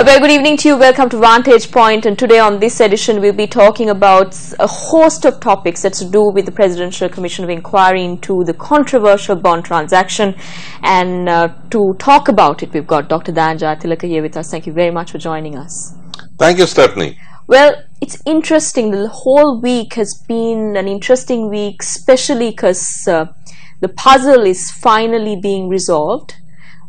A very good evening to you. Welcome to Vantage Point, and today on this edition we'll be talking about a host of topics that's to do with the Presidential Commission of Inquiry into the controversial bond transaction. And to talk about it, we've got Dr. Vantage here with us. Thank you very much for joining us. Thank you, Stephanie. Well, it's interesting. The whole week has been an interesting week, especially because the puzzle is finally being resolved.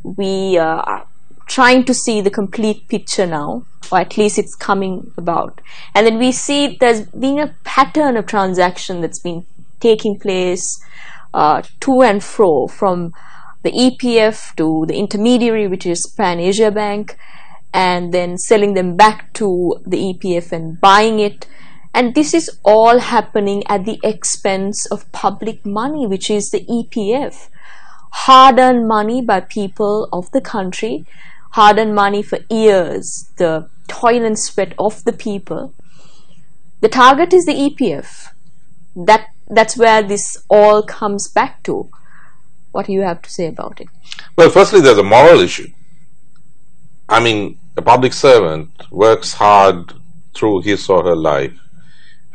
We are trying to see the complete picture now, or at least it's coming about. And then we see there's been a pattern of transaction that's been taking place to and fro, from the EPF to the intermediary, which is Pan Asia Bank, and then selling them back to the EPF and buying it. And this is all happening at the expense of public money, which is the EPF. Hard-earned money by people of the country, hard-earned money for years, the toil and sweat of the people. The target is the EPF. That's where this all comes back to. What do you have to say about it? Well, firstly, there's a moral issue. I mean, a public servant works hard through his or her life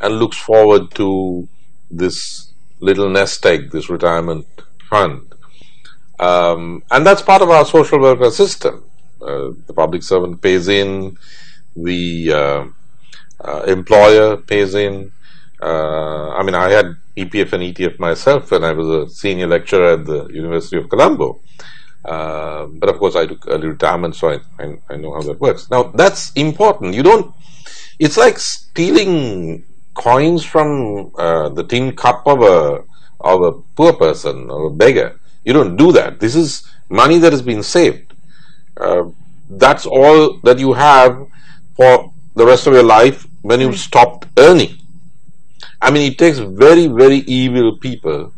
and looks forward to this little nest egg, this retirement fund. And that's part of our social welfare system. The public servant pays in, the employer pays in. I mean, I had EPF and ETF myself when I was a senior lecturer at the University of Colombo. But of course, I took early retirement, so I know how that works. Now, that's important. It's like stealing coins from the tin cup of a poor person or a beggar. You don't do that. This is money that has been saved. That's all that you have for the rest of your life when you've stopped earning. I mean, it takes very, very evil people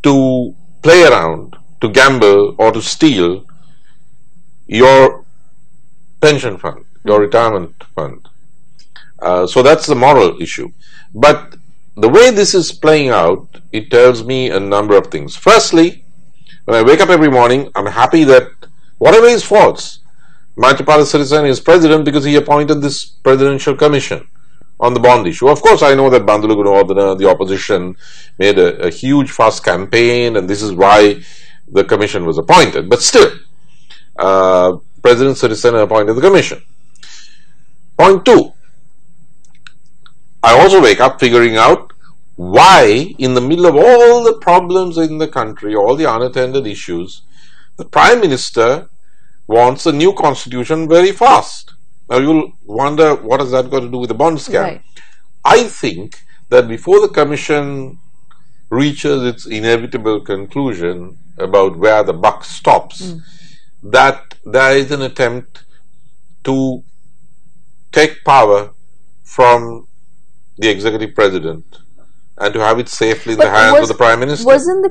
to play around, to gamble, or to steal your pension fund, your retirement fund. So that's the moral issue. But the way this is playing out, it tells me a number of things. Firstly, when I wake up every morning, I'm happy that whatever his faults, Maithripala Sirisena is president because he appointed this presidential commission on the bond issue. Of course, I know that Bandulu Gunawardena, the opposition, made a huge fuss campaign, and this is why the commission was appointed. But still, President Sirisena appointed the commission. Point two, I also wake up figuring out why, in the middle of all the problems in the country, all the unattended issues, the Prime Minister wants a new constitution very fast. Now you'll wonder, what has that got to do with the bond scam? Right. I think that before the commission reaches its inevitable conclusion about where the buck stops, that there is an attempt to take power from the executive president and to have it safely in the hands of the Prime Minister. Wasn't the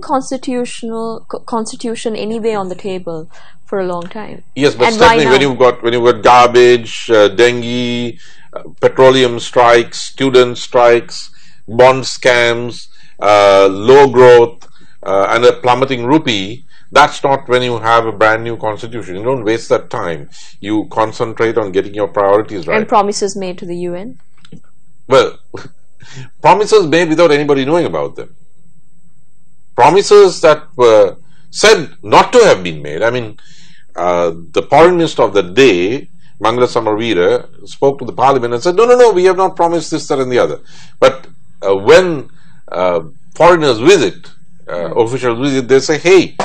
constitution anyway on the table for a long time? Yes, but certainly when you've got garbage, dengue, petroleum strikes, student strikes, bond scams, low growth, and a plummeting rupee, that's not when you have a brand new constitution. You don't waste that time. You concentrate on getting your priorities right. And promises made to the UN? Well, promises made without anybody knowing about them. Promises that were said not to have been made. I mean, the foreign minister of the day, Mangala Samarveera, spoke to the parliament and said, no, we have not promised this, that and the other. But when foreigners visit, officials visit, they say, hey,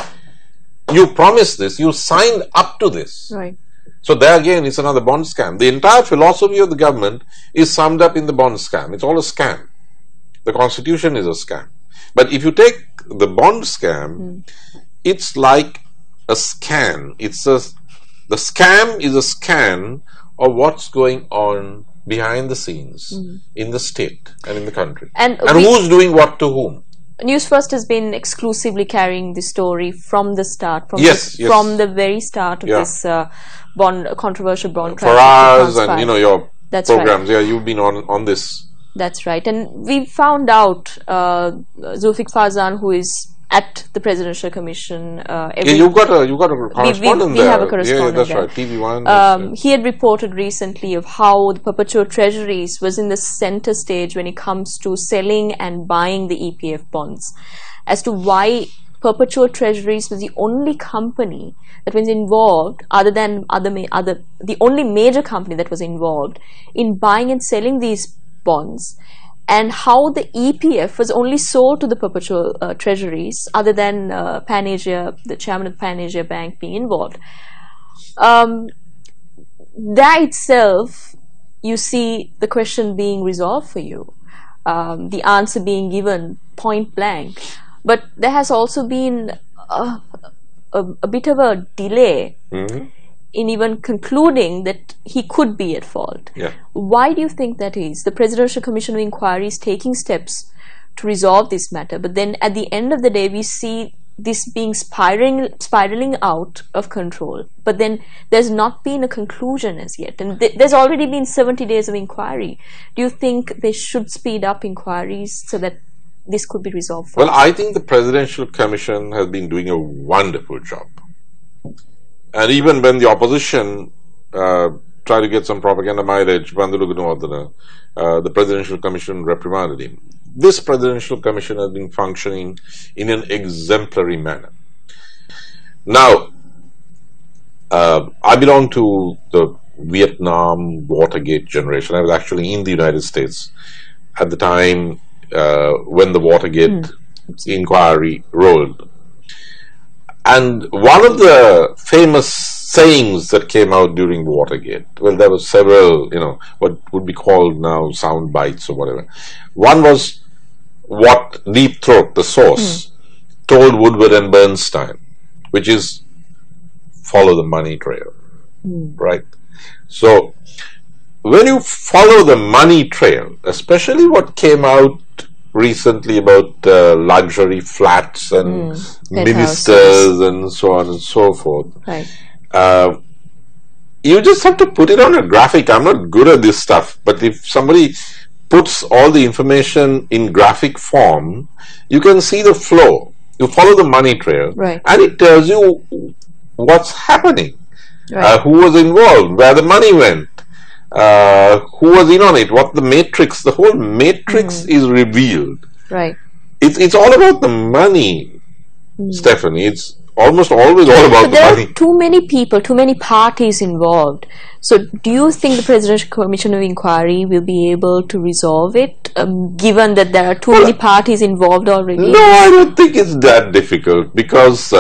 you promised this, you signed up to this. Right. So there again, it's another bond scam. The entire philosophy of the government is summed up in the bond scam. It's all a scam. The constitution is a scam. But if you take the bond scam, it's like a scan. The scam is a scan of what's going on behind the scenes in the state and in the country. And who's doing what to whom. Newsfirst has been exclusively carrying the story from the start, from the very start of this controversial bond for us and your programs. Right. Yeah, you've been on this. That's right. And we found out Zulfikar Farzan, who is at the Presidential Commission. You've got a correspondent we there. have a correspondent that's there. right. TV1. He had reported recently of how the perpetual treasuries was in the center stage when it comes to selling and buying the EPF bonds, as to why perpetual treasuries was the only company that was involved, other than the only major company that was involved in buying and selling these bonds, and how the EPF was only sold to the perpetual treasuries, other than Pan Asia, the chairman of Pan Asia Bank being involved. That itself, you see the question being resolved for you, the answer being given point blank. But there has also been a bit of a delay in even concluding that he could be at fault. Yeah. Why do you think that is? The Presidential Commission of Inquiry is taking steps to resolve this matter, but then at the end of the day we see this being spiraling out of control, but then there's not been a conclusion as yet, and there's already been 70 days of inquiry. Do you think they should speed up inquiries so that this could be resolved first? Well, I think the Presidential Commission has been doing a wonderful job. And even when the opposition tried to get some propaganda mileage, the Presidential Commission reprimanded him. This Presidential Commission has been functioning in an exemplary manner. Now, I belong to the Vietnam Watergate generation. I was actually in the United States at the time when the Watergate inquiry rolled. And one of the famous sayings that came out during Watergate, well, there were several, what would be called now sound bites or whatever. One was what Deep Throat, the source, told Woodward and Bernstein, which is follow the money trail, right? So when you follow the money trail, especially what came out recently about luxury flats and ministers and so on and so forth. Right. You just have to put it on a graphic. I'm not good at this stuff, but if somebody puts all the information in graphic form, you can see the flow. You follow the money trail, right, and it tells you what's happening, right, who was involved, where the money went, who was in on it, what the matrix, the whole matrix is revealed. Right. It's all about the money, Stephanie. It's almost always all about the money. There are too many people, too many parties involved. So do you think the Presidential Commission of Inquiry will be able to resolve it, given that there are too many parties involved already? No, I don't think it's that difficult, because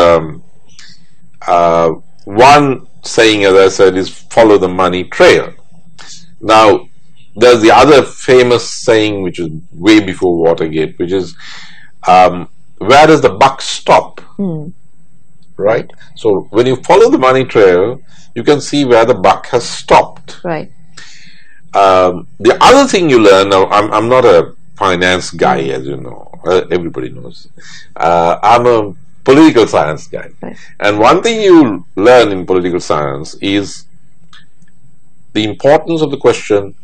one saying, as I said, is follow the money trail. Now, there's the other famous saying, which is way before Watergate, which is, where does the buck stop? Right? So, when you follow the money trail, you can see where the buck has stopped. Right. The other thing you learn, now, I'm not a finance guy, as you know. Everybody knows. I'm a political science guy. Right. And one thing you learn in political science is the importance of the question,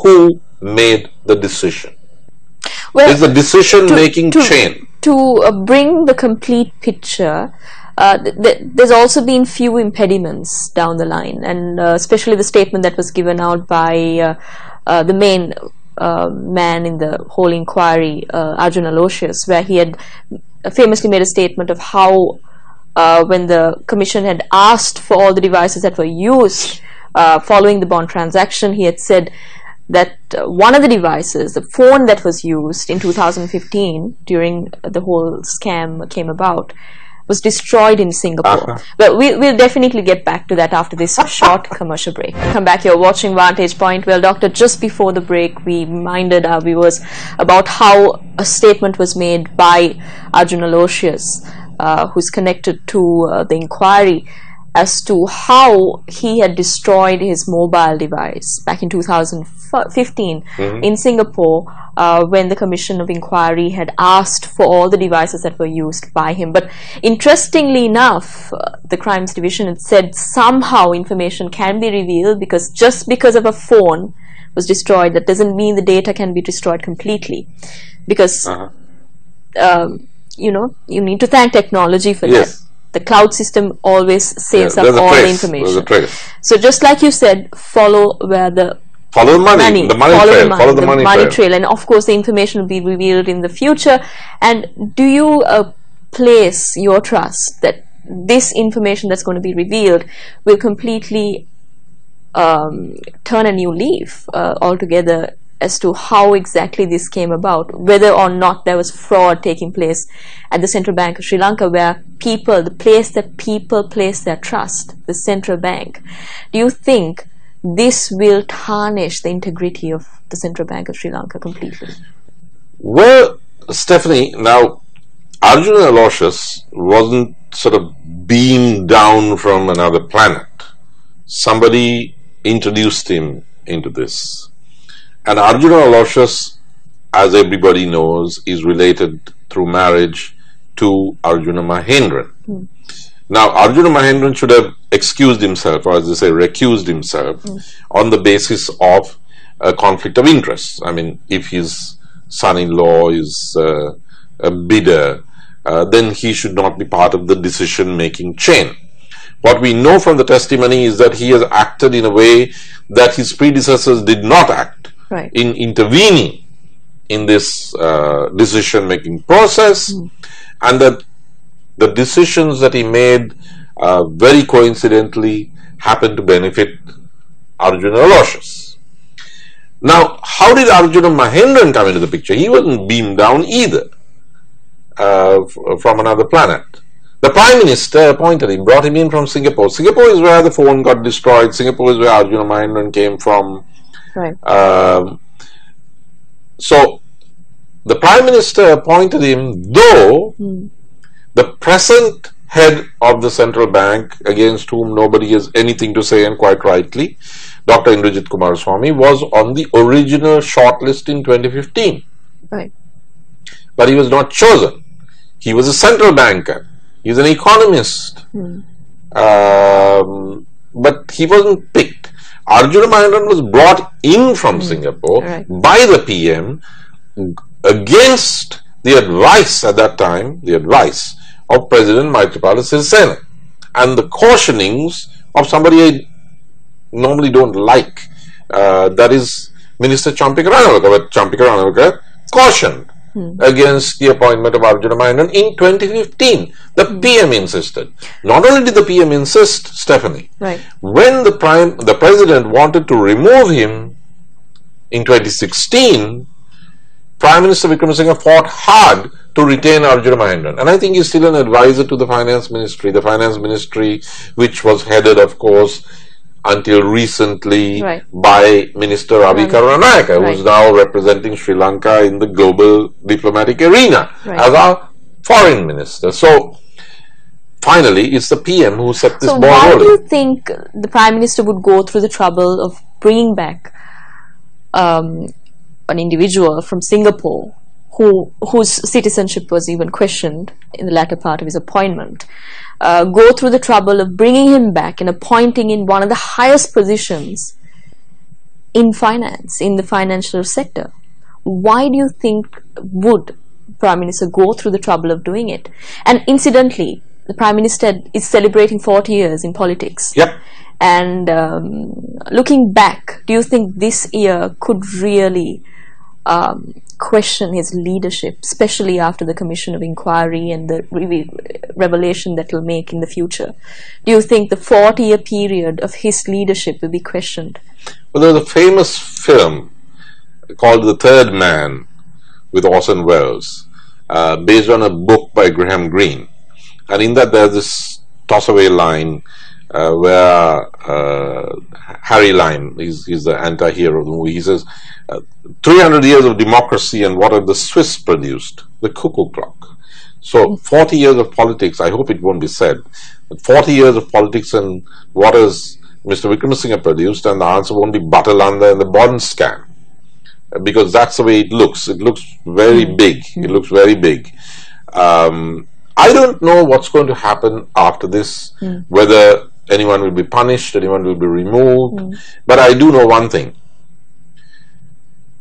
who made the decision? Well, it's a decision-making chain. To bring the complete picture, there's also been few impediments down the line, and especially the statement that was given out by the main man in the whole inquiry, Arjun Aloysius, where he had famously made a statement of how when the commission had asked for all the devices that were used following the bond transaction, he had said that one of the devices, the phone that was used in 2015 during the whole scam came about, was destroyed in Singapore. But we'll definitely get back to that after this short commercial break. Come back, you're watching Vantage Point. Well, Doctor, just before the break, we reminded our viewers about how a statement was made by Arjun Aloysius, who's connected to the inquiry, as to how he had destroyed his mobile device back in 2015 in Singapore, when the Commission of Inquiry had asked for all the devices that were used by him. But interestingly enough, the Crimes Division had said somehow information can be revealed, because just because of a phone was destroyed, that doesn't mean the data can be destroyed completely, because you need to thank technology for Yes. that. The cloud system always saves up There's a all the trace. There's a information. trace. So just like you said, follow where the Follow the money, follow the money trail. And of course the information will be revealed in the future. And do you place your trust that this information that's going to be revealed will completely turn a new leaf altogether as to how exactly this came about, whether or not there was fraud taking place at the Central Bank of Sri Lanka, where the place that people place their trust, the central bank? Do you think this will tarnish the integrity of the Central Bank of Sri Lanka completely? Well, Stephanie, now Arjuna Aloysius wasn't sort of beamed down from another planet. Somebody introduced him into this. And Arjuna Aloysius, as everybody knows, is related through marriage to Arjuna Mahendran. Now, Arjuna Mahendran should have excused himself, or as they say, recused himself, on the basis of a conflict of interest. I mean, if his son-in-law is a bidder, then he should not be part of the decision-making chain. What we know from the testimony is that he has acted in a way that his predecessors did not act, in intervening in this decision-making process, and that the decisions that he made very coincidentally happened to benefit Arjuna Aloysius. Now, how did Arjuna Mahendran come into the picture? He wasn't beamed down either from another planet. The Prime Minister appointed him, brought him in from Singapore. Singapore is where the phone got destroyed. Singapore is where Arjuna Mahendran came from. So, the Prime Minister appointed him, though the present head of the central bank, against whom nobody has anything to say, and quite rightly, Dr. Indrajit Kumaraswamy, was on the original shortlist in 2015. But he was not chosen. He was a central banker. He's an economist. But he wasn't picked. Arjuna Mahendran was brought in from Singapore by the PM against the advice at that time, the advice of President Maithripala Sirisena, and the cautionings of somebody I normally don't like, that is Minister Champika Ranawaka. But Champika Ranawaka cautioned against the appointment of Arjuna Mahendran in 2015. The PM insisted. Not only did the PM insist, Stephanie, when the President wanted to remove him in 2016, Prime Minister Wickremesinghe fought hard to retain Arjuna Mahendran. And I think he's still an advisor to the Finance Ministry. The Finance Ministry, which was headed, of course, until recently by Minister Ravi Karunanayake, who is now representing Sri Lanka in the global diplomatic arena as our foreign minister. So, finally, it's the PM who set this ball rolling. So, why do you think the Prime Minister would go through the trouble of bringing back an individual from Singapore whose citizenship was even questioned in the latter part of his appointment? Go through the trouble of bringing him back and appointing in one of the highest positions in finance, in the financial sector. Why do you think would Prime Minister go through the trouble of doing it? And incidentally, the Prime Minister is celebrating 40 years in politics. And looking back, do you think this year could really question his leadership, especially after the Commission of Inquiry and the revelation that will make in the future? Do you think the 40-year period of his leadership will be questioned? Well, there's a famous film called The Third Man with Orson Welles, based on a book by Graham Greene. And in that there's this toss-away line where Harry Lime, he's the anti-hero of the movie, he says, 300 years of democracy, and what have the Swiss produced? The cuckoo clock. So 40 years of politics, I hope it won't be said, but 40 years of politics, and what has Mr. Wickremesinghe produced? And the answer won't be Batalanda and the bond scam, because that's the way it looks. It looks very big. It looks very big. I don't know what's going to happen after this, whether anyone will be punished, anyone will be removed, but I do know one thing.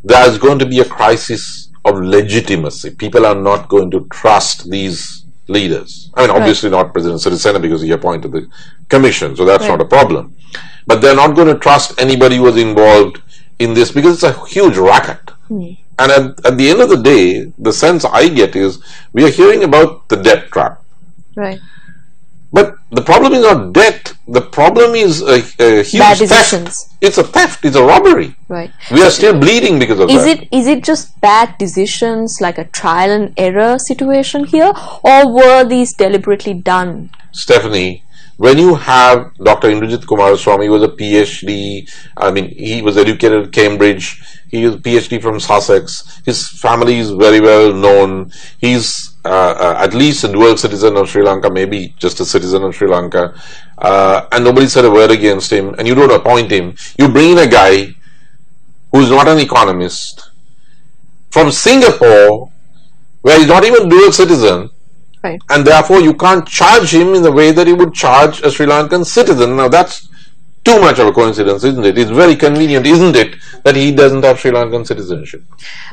There's going to be a crisis of legitimacy. People are not going to trust these leaders. I mean, obviously not President Sirisena, because he appointed the commission, so that's not a problem. But they're not going to trust anybody who was involved in this, because it's a huge racket. And at the end of the day, the sense I get is we are hearing about the debt trap. Right. But the problem is not debt. The problem is a huge bad theft. decisions. It's a theft. It's a robbery. Right. We are still bleeding because of that. Is it just bad decisions, like a trial and error situation here, or were these deliberately done? Stephanie, when you have Dr. Indrajit Kumaraswamy, who was a PhD, I mean, he was educated at Cambridge, he was a PhD from Sussex, his family is very well known, he's at least a dual citizen of Sri Lanka, maybe just a citizen of Sri Lanka, and nobody said a word against him, and you don't appoint him. You bring in a guy who's not an economist from Singapore, where he's not even dual citizen, and therefore you can't charge him in the way that you would charge a Sri Lankan citizen. Now that's too much of a coincidence, isn't it? It's very convenient, isn't it, that he doesn't have Sri Lankan citizenship?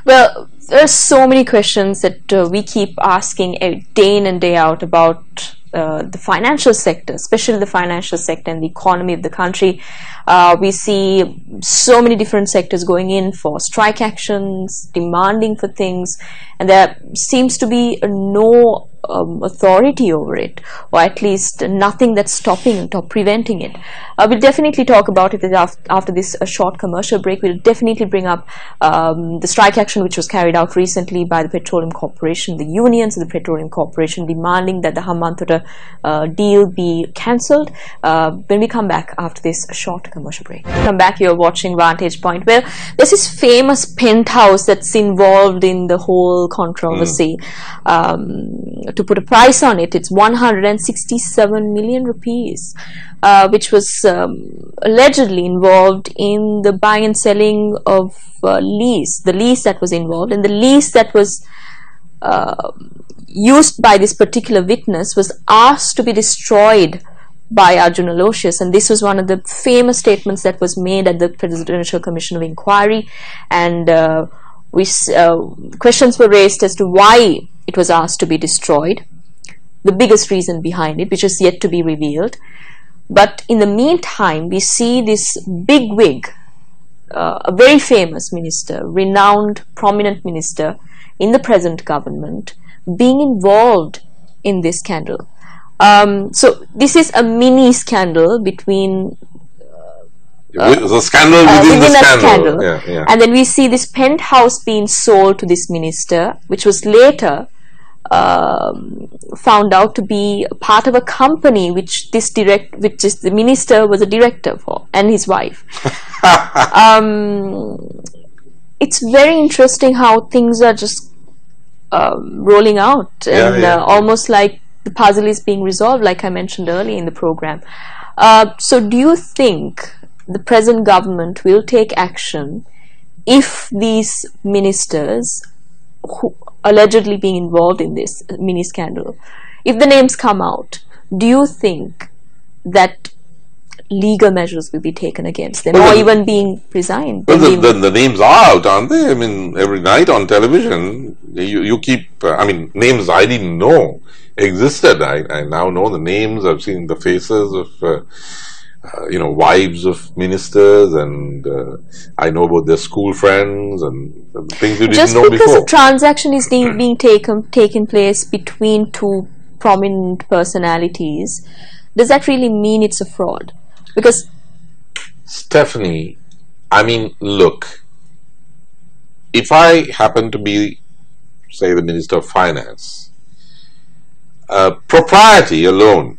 Well, there are so many questions that we keep asking day in and day out about the financial sector, especially the financial sector and the economy of the country. We see so many different sectors going in for strike actions, demanding for things, and there seems to be no authority over it, or at least nothing that's stopping it or preventing it. We'll definitely talk about it after this short commercial break. We'll definitely bring up the strike action which was carried out recently by the Petroleum Corporation, the unions of the Petroleum Corporation, demanding that the Hambantota deal be cancelled. When we come back after this short commercial break. Come back, you're watching Vantage Point. Well, there's this famous penthouse that's involved in the whole controversy. To put a price on it, it's 167 million rupees, which was allegedly involved in the buying and selling of lease, the lease that was involved, and the lease that was used by this particular witness was asked to be destroyed by Arjun Aloysius, and this was one of the famous statements that was made at the Presidential Commission of Inquiry, and questions were raised as to why it was asked to be destroyed, the biggest reason behind it, which is yet to be revealed. But in the meantime, we see this big wig, a very famous minister, renowned, prominent minister in the present government, being involved in this scandal. So this is a mini scandal between the scandal within the scandal. Yeah. And then we see this penthouse being sold to this minister, which was later found out to be part of a company which the minister was a director for, and his wife. It's very interesting how things are just rolling out, and almost like the puzzle is being resolved, like I mentioned earlier in the program. So do you think the present government will take action if these ministers who allegedly being involved in this mini scandal, if the names come out, do you think that legal measures will be taken against them, or even being resigned? Well, the names are out, aren't they? I mean, every night on television, you keep, I mean, names I didn't know existed. I now know the names. I've seen the faces of wives of ministers, and I know about their school friends and things you didn't know before. Just because a transaction is being taken place between two prominent personalities, does that really mean it's a fraud? Because Stephanie, I mean, look, if I happen to be, say, the Minister of Finance, propriety alone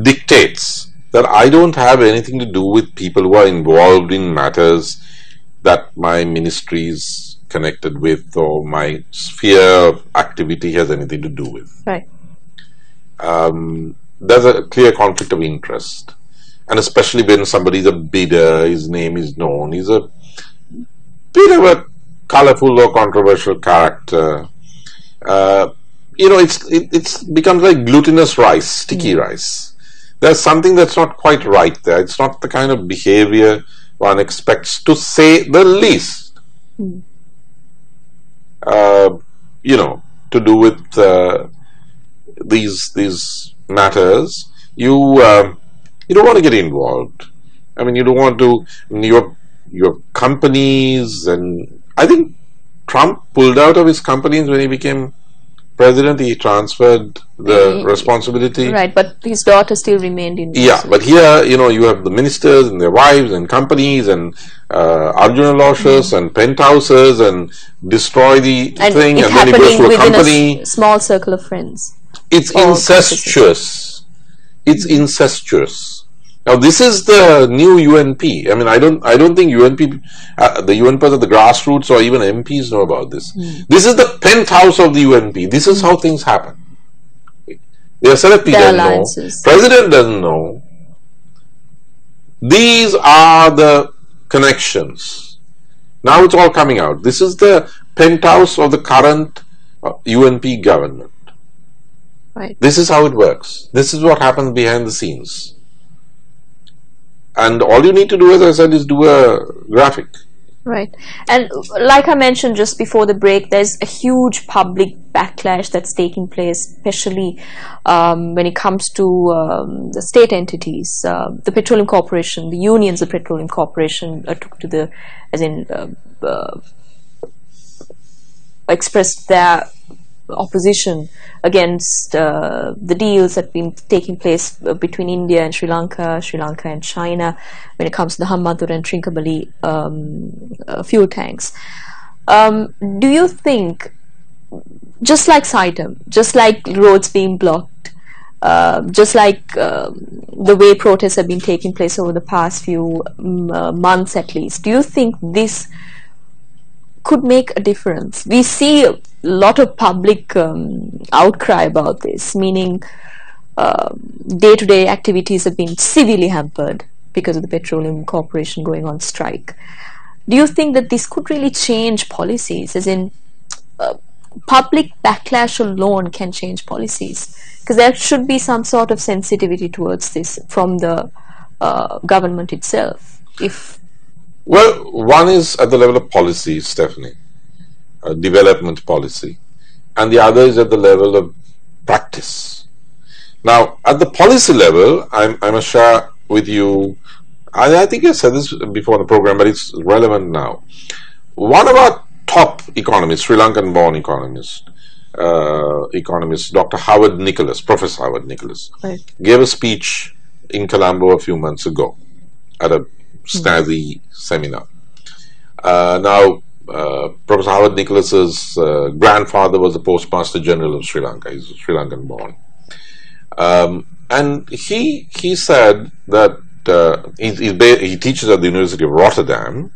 dictates that I don't have anything to do with people who are involved in matters that my ministry is connected with, or my sphere of activity has anything to do with. Right. There's a clear conflict of interest, and especially when somebody's a bidder, his name is known, he's a bit of a colorful or controversial character. It becomes like glutinous rice, sticky rice. There's something that's not quite right there. It's not the kind of behavior one expects, to say the least. you know, to do with these matters. You don't want to get involved. I mean, you don't want to. Your companies, and I think Trump pulled out of his companies when he became president. He transferred the responsibility. Right, but his daughter still remained in. Yeah, but here, you know, you have the ministers and their wives and companies and Arjuna Loshas and penthouses and destroy the thing, and then it goes to a company. A small circle of friends. It's incestuous. It's incestuous. Now, this is the new UNP. I mean, I don't think UNP, the UNPs at the grassroots or even MPs know about this. This is the penthouse of the UNP. This is how things happen. The SLFP doesn't know. President doesn't know. These are the connections. Now it's all coming out. This is the penthouse of the current UNP government. Right. This is how it works. This is what happens behind the scenes. And all you need to do, as I said, is do a graphic. Right. And like I mentioned just before the break, there's a huge public backlash that's taking place, especially when it comes to the state entities. The Petroleum Corporation, the unions of Petroleum Corporation took to the, expressed their opposition against the deals that have been taking place between India and Sri Lanka and China when it comes to the Hambantota and Trincomalee fuel tanks. Do you think, just like Saitam, just like roads being blocked, just like the way protests have been taking place over the past few months at least, do you think this could make a difference? We see a lot of public outcry about this, meaning day-to-day activities have been severely hampered because of the Petroleum Corporation going on strike. Do you think that this could really change policies, as in public backlash alone can change policies? Because there should be some sort of sensitivity towards this from the government itself. Well, one is at the level of policy, Stephanie, development policy, and the other is at the level of practice. Now, at the policy level, I must share with you, I think I said this before in the program, but it's relevant now. One of our top economists, Sri Lankan born economist, Dr. Howard Nicholas, Professor Howard Nicholas, right, gave a speech in Colombo a few months ago at a snazzy seminar. Now, Professor Howard Nicholas's grandfather was the Postmaster General of Sri Lanka. He's Sri Lankan born, and he said that he teaches at the University of Rotterdam,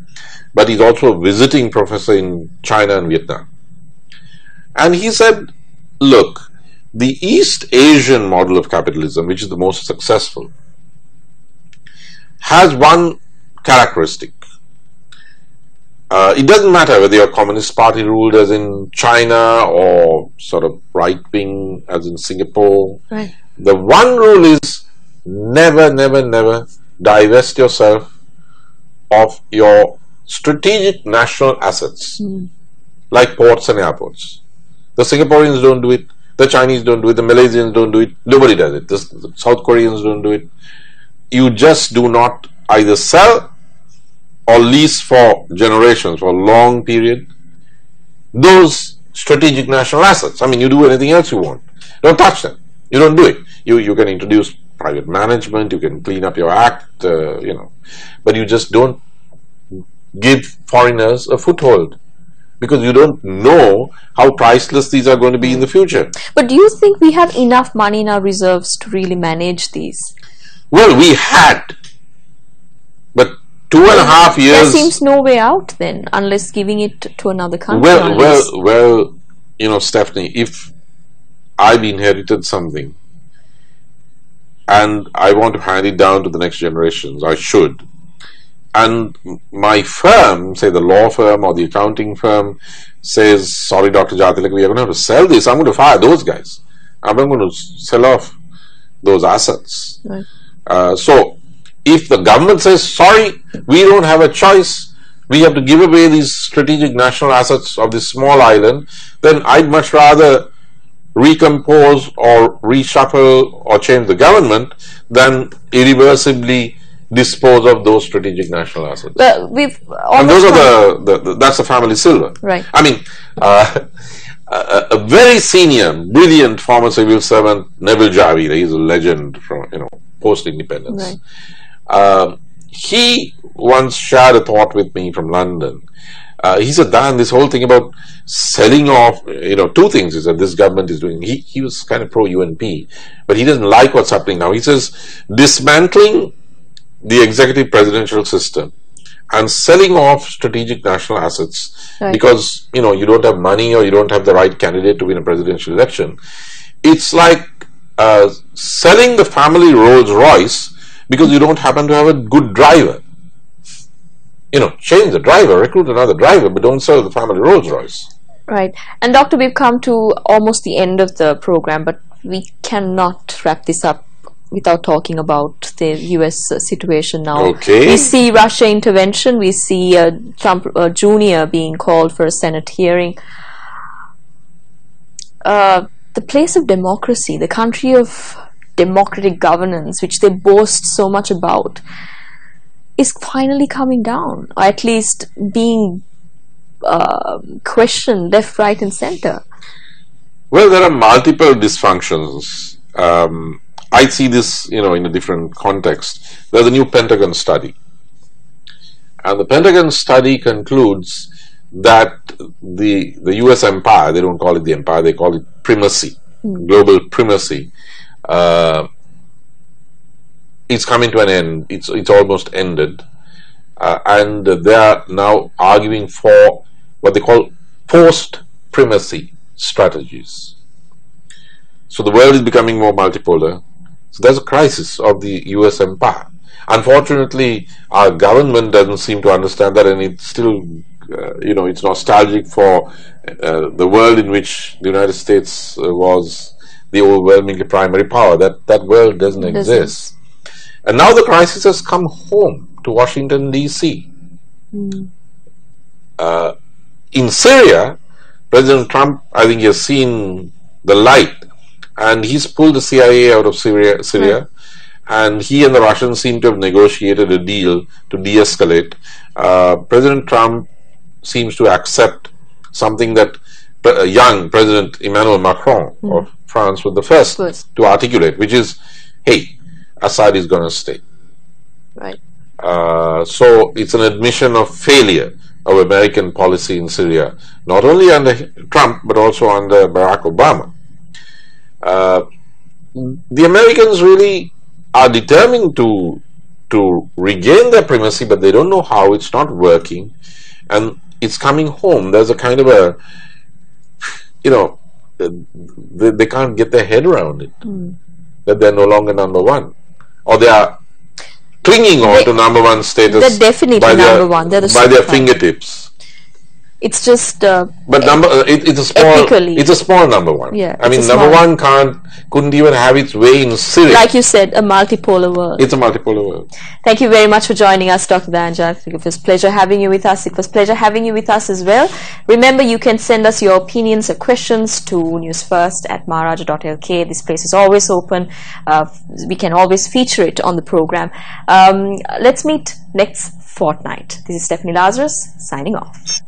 but he's also a visiting professor in China and Vietnam. And he said, look, the East Asian model of capitalism, which is the most successful, has one characteristic. It doesn't matter whether you're Communist Party ruled as in China or sort of right-wing as in Singapore. Right. The one rule is never, never, never divest yourself of your strategic national assets, like ports and airports. The Singaporeans don't do it, the Chinese don't do it, the Malaysians don't do it, nobody does it, the South Koreans don't do it. You just do not either sell or lease for generations, for a long period, those strategic national assets. I mean, you do anything else you want. Don't touch them. You don't do it. You can introduce private management, you can clean up your act, but you just don't give foreigners a foothold, because you don't know how priceless these are going to be in the future. But do you think we have enough money in our reserves to really manage these? Well, we had, but 2.5 years. There seems no way out then, unless giving it to another country. Well, Stephanie, if I've inherited something and I want to hand it down to the next generations, I should. And my firm, say the law firm or the accounting firm, says, sorry, Dr. Jatilak, we are going to have to sell this. I'm going to fire those guys. I'm not going to sell off those assets. Right. So, if the government says, sorry, we don't have a choice, we have to give away these strategic national assets of this small island, then I'd much rather recompose or reshuffle or change the government than irreversibly dispose of those strategic national assets. Well, and those are that's the family silver. Right. I mean, a very senior, brilliant former civil servant, Neville Javed, he's a legend from post-independence. Right. He once shared a thought with me from London. He said, Dan, this whole thing about selling off, two things is that this government is doing. He was kind of pro-UNP, but he doesn't like what's happening now. He says, dismantling the executive presidential system and selling off strategic national assets, right, because, you don't have money or you don't have the right candidate to win a presidential election. It's like selling the family Rolls Royce because you don't happen to have a good driver. Change the driver, recruit another driver, but don't sell the family Rolls Royce. Right. And Doctor, we've come to almost the end of the program, but we cannot wrap this up without talking about the US situation now. Okay. We see Russia intervention, we see Trump Jr. being called for a Senate hearing. The place of democracy, the country of democratic governance, which they boast so much about, is finally coming down, or at least being questioned left, right and center. Well, there are multiple dysfunctions. I see this, in a different context. There's a new Pentagon study. And the Pentagon study concludes that the US empire, they don't call it the empire, they call it primacy, global primacy, it's coming to an end. It's almost ended. And they are now arguing for what they call post-primacy strategies. So the world is becoming more multipolar. So there's a crisis of the US empire. Unfortunately, our government doesn't seem to understand that, and it's still, it's nostalgic for the world in which the United States was the overwhelmingly primary power. That world doesn't exist. And now the crisis has come home to Washington, D.C. In Syria, President Trump, I think, has seen the light, and he's pulled the CIA out of Syria, right, and he and the Russians seem to have negotiated a deal to de-escalate. President Trump seems to accept something that young President Emmanuel Macron of France was the first to articulate, which is, hey, Assad is going to stay. Right. So it's an admission of failure of American policy in Syria, not only under Trump but also under Barack Obama. The Americans really are determined to regain their primacy, but they don't know how. It's not working, and it's coming home. There's a kind of a, they can't get their head around it, that they're no longer number one, or they are clinging on to number one status. They're definitely number one. They're by their fingertips. It's just but it's a small ethically, it's a small number one. Yeah, I mean, number one couldn't even have its way in Syria. Like you said, a multipolar world. It's a multipolar world. Thank you very much for joining us, Dr. Danjak. It was a pleasure having you with us. It was a pleasure having you with us as well. Remember, you can send us your opinions or questions to newsfirst@maharaja.lk. This place is always open. We can always feature it on the program. Let's meet next fortnight. This is Stephanie Lazarus signing off.